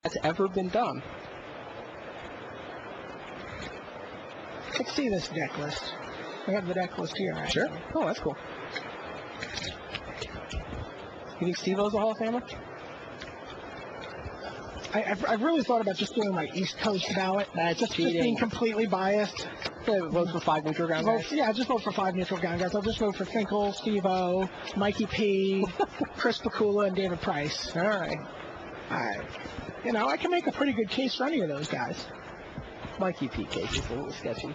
that's ever been done. Let's see this deck list. I have the deck list here. Actually. Sure. Oh, that's cool. You think Steve-O's a Hall of Famer? I've really thought about just doing my East Coast ballot. Just being completely biased. Vote for 5 neutral ground guys? Yeah, just vote for 5 neutral ground guys. I'll just vote for Finkel, Steve-O, Mikey P, Chris Pikula, and David Price. All right. You know, I can make a pretty good case for any of those guys. Mikey P case is a little sketchy.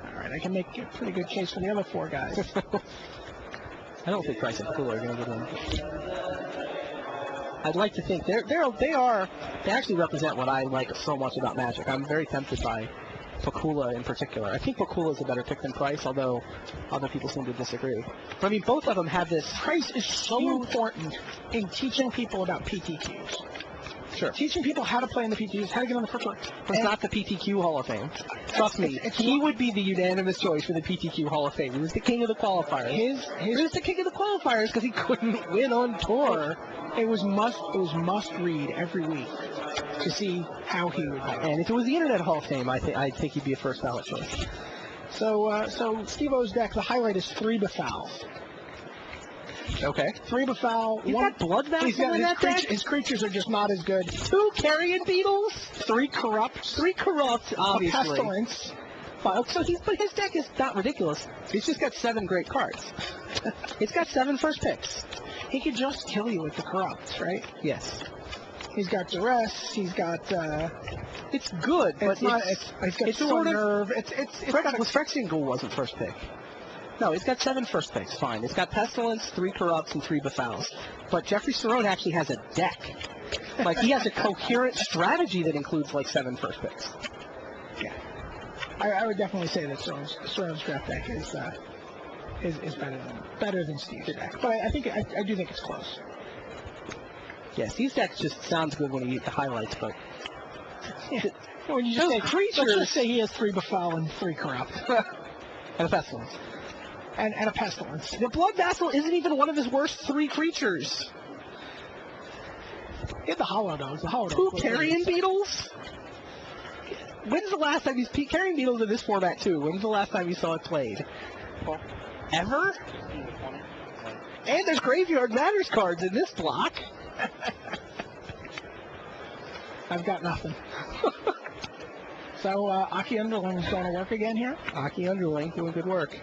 All right, I can make a pretty good case for the other 4 guys. I don't think Price and Pikula are going to get in. I'd like to think they actually represent what I like so much about Magic. I'm very tempted by Pikula in particular. I think Pikula is a better pick than Price, although other people seem to disagree. But I mean, both of them have this. Price is so important in teaching people about PTQs. Sure. Teaching people how to play in the PTQs, how to get on the first one. It's not the PTQ Hall of Fame. Trust me, he would be the unanimous choice for the PTQ Hall of Fame. He was the king of the qualifiers. He was the king of the qualifiers because he couldn't win on tour. It was must read every week to see how he would play. And if it was the Internet Hall of Fame, I think he'd be a first ballot choice. So Steve-O's deck, the highlight is 3 Befal. Okay. 3 Befal. He's got Blood Vassal in that deck? His creatures are just not as good. 2 Carrion Beetles. 3 Corrupt. 3 Corrupt, obviously. A Pestilence. But his deck is not ridiculous. He's just got 7 great cards. It's got 7 first picks. He could just kill you with the Corrupt, right? Yes. He's got Duress. He's got. It's good, but it's sort of nerve. Phyrexian Ghoul wasn't first pick. No, it's got 7 first picks. Fine. It's got Pestilence, 3 Corrupts, and 3 Befals. But Jeffrey Cerrone actually has a deck. Like, he has a coherent strategy that includes, like, 7 first picks. Yeah. I would definitely say that Cerrone's draft deck is better than Steve's deck. But I do think it's close. Yeah, Steve's deck just sounds good when you get the highlights, but... Yeah. When you just say creatures... Let's just say he has 3 Befal and 3 Corrupt. And a Pestilence. And a Pestilence. The Blood Vassal isn't even one of his worst 3 creatures. He had the Hollow Dogs. 2 Carrion Beetles? When's the last time Carrion Beetles in this format, too? When's the last time you saw it played? Ever? And there's Graveyard Matters cards in this block. I've got nothing. So, Aki Underling is going to work again here? Aki Underling doing good work.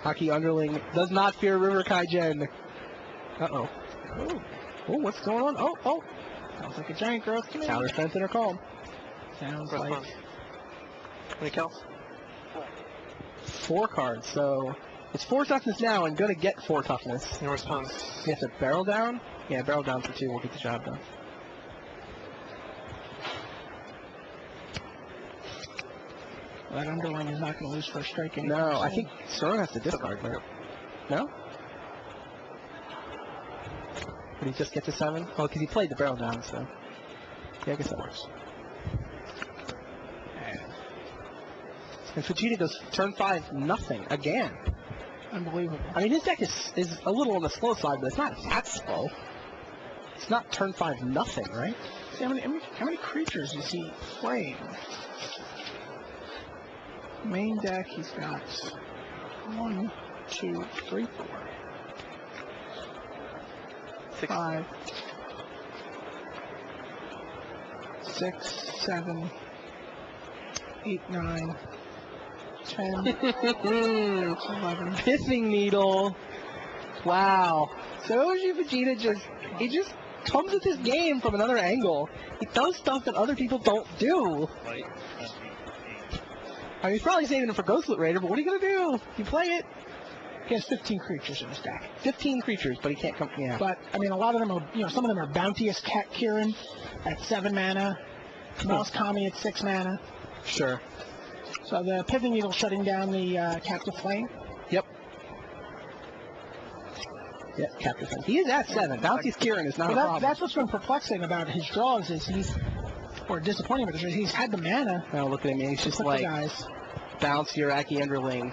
Aki Underling does not fear River Kaigen. Uh-oh. Oh, what's going on? Oh. Sounds like a Giant Growth to me. Counter Strength in her calm. Sounds like... How many counts? 4 cards, so... It's 4 toughness now and gonna get 4 toughness. No response. You have to barrel down? Yeah, barrel down for 2 will get the job done. That Underling is not going to lose first strike anymore. No, I think Cerrone has to discard, right? No? Did he just get to 7? Oh, because he played the barrel down, so... Yeah, I guess that works. And Fujita goes turn 5, nothing, again. Unbelievable. I mean, his deck is a little on the slow side, but it's not that slow. It's not turn 5, nothing, right? See, how many creatures is he playing? Main deck, he's got 1, 2, 3, 4, 5, 6, 7, 8, 9, 10, 11. Pissing Needle. Wow. So Oji Vegeta just comes at this game from another angle. He does stuff that other people don't do. I mean, he's probably saving it for Ghostlet Raider, but what are you going to do? You play it. He has 15 creatures in his deck. 15 creatures, but he can't come... Yeah. But, I mean, a lot of them are, some of them are Bounteous Cat Kieran at 7 mana. Mouse Kami at 6 mana. Sure. So the Pithing Needle shutting down the Captive Flame. Yep. Yep, Captive Flame. He is at 7. Bounteous Kieran is not a problem. That's what's been perplexing about his draws is or disappointing about his draws, he's had the mana. Oh, look at him. He's just like, bounce your Aki Underling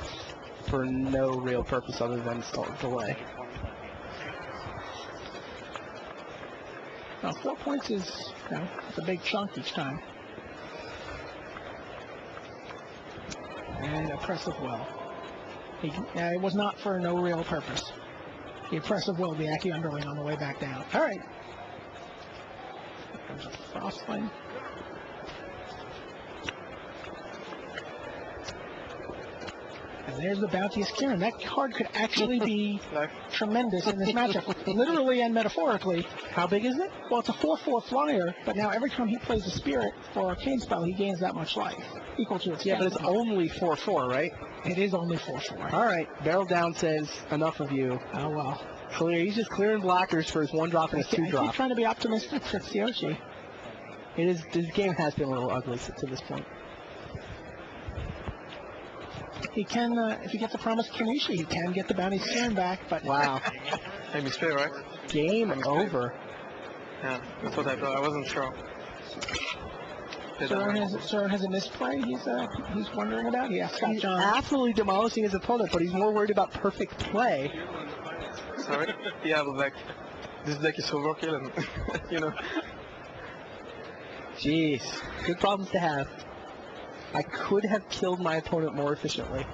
for no real purpose other than delay. Now, 4 points is, it's a big chunk each time. And Oppressive Will. It was not for no real purpose. The Oppressive Will, the Aki underling on the way back down. All right. There's a Frostling. And there's the Bounteous Kieran. That card could actually be tremendous in this matchup, literally and metaphorically. How big is it? Well, it's a 4/4 flyer, but now every time he plays a Spirit for Arcane Spell, he gains that much life, equal to its Yeah, but it's counterpart. only 4/4, right? It is only 4/4. All right. Barrel Down says, enough of you. Oh, well. Clear. He's just clearing blockers for his 1-drop and his I keep 2-drop. trying to be optimistic for Tsuyoshi. This game has been a little ugly to this point. He can, if he gets the promised Kanishi, he can get the Bounty Kieran back, but... Wow. Hey, misplay, right? Game over. Yeah, that's what I thought. I wasn't sure. Soren has a misplay he's wondering about. He asked Scott He's John. absolutely demolishing his opponent, but he's more worried about perfect play. Sorry? Yeah, but like, this deck is overkill and, you know. Jeez. Good problems to have. I could have killed my opponent more efficiently.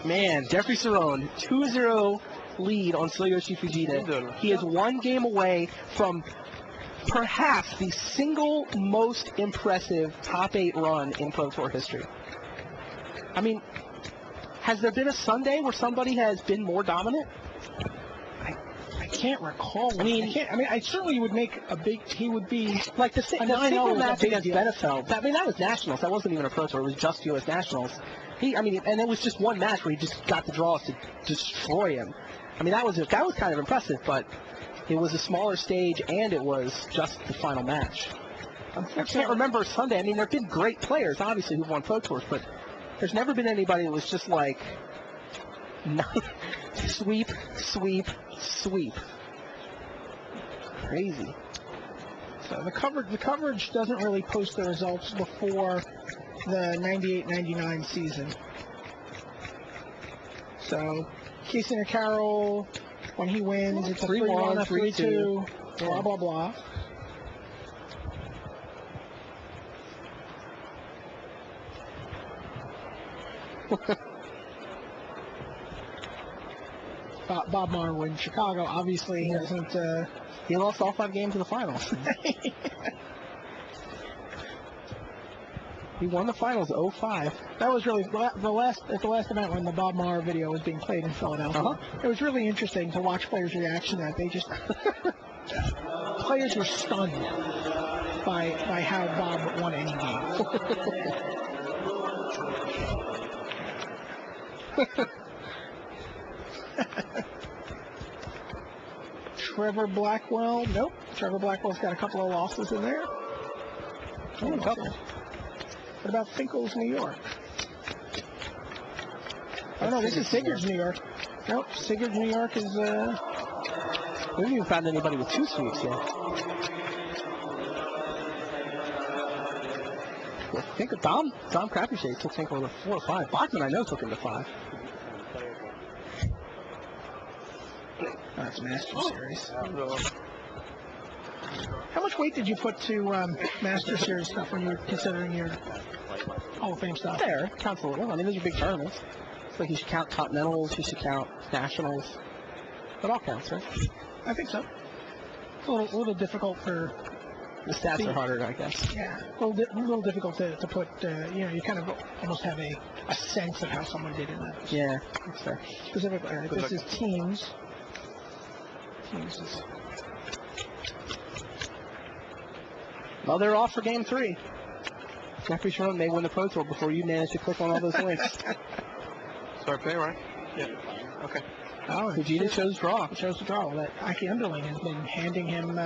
Man, Jeffrey Cerrone, 2-0 lead on Tsuyoshi Fujita. He is 1 game away from perhaps the single most impressive top 8 run in Pro Tour history. I mean, has there been a Sunday where somebody has been more dominant? I can't recall. I certainly would make a big. He would be Like the A single 9-0 was a match big against deal. Benefeld. That was Nationals. That wasn't even a Pro Tour. It was just U.S. Nationals. And it was just one match where he just got the draws to destroy him. I mean, that was kind of impressive, but it was a smaller stage and it was just the final match. I can't remember Sunday. I mean, there have been great players, obviously, who've won Pro Tours, but there's never been anybody that was just like sweep, sweep, sweep. Crazy. So the coverage doesn't really post the results before the 98-99 season. So Casey Carroll, when he wins, it's a 3-1, a 3-2, blah blah blah. Bob Marr in Chicago, obviously he hasn't. He lost all 5 games in the finals. He won the finals 0-5. That was really the last event when the Bob Marr video was being played in Philadelphia. It was really interesting to watch players' reaction to that. They just players were stunned by how Bob won any game. Trevor Blackwell, nope. Trevor Blackwell's got a couple of losses in there. Oh, a couple. What about Finkel's New York? Oh no, this is Sigurd's New York. Nope, Sigurd's New York is We haven't even found anybody with 2 sweeps yet. I think Dom Crappy took Finkel to 4 or 5. Bachman, I know, took him to 5. That's Master Series. How much weight did you put to Master Series stuff when you were considering your Hall of Fame stuff? Fair. Counts a little. I mean, those are big tournaments. It's like you should count Continentals, you should count Nationals. It all counts, right? I think so. It's a little difficult for... The stats are harder, I guess. Yeah, a little difficult to put, you kind of almost have a sense of how someone did in that. Yeah, that's fair. Specifically, this is teams. Teams is... Well, they're off for game 3. Jeffrey Cerrone may win the Pro Tour before you manage to click on all those links. Start play, right? Yeah. Okay. Oh, Fujita chose draw. He chose to draw. That Aki Underling has been handing him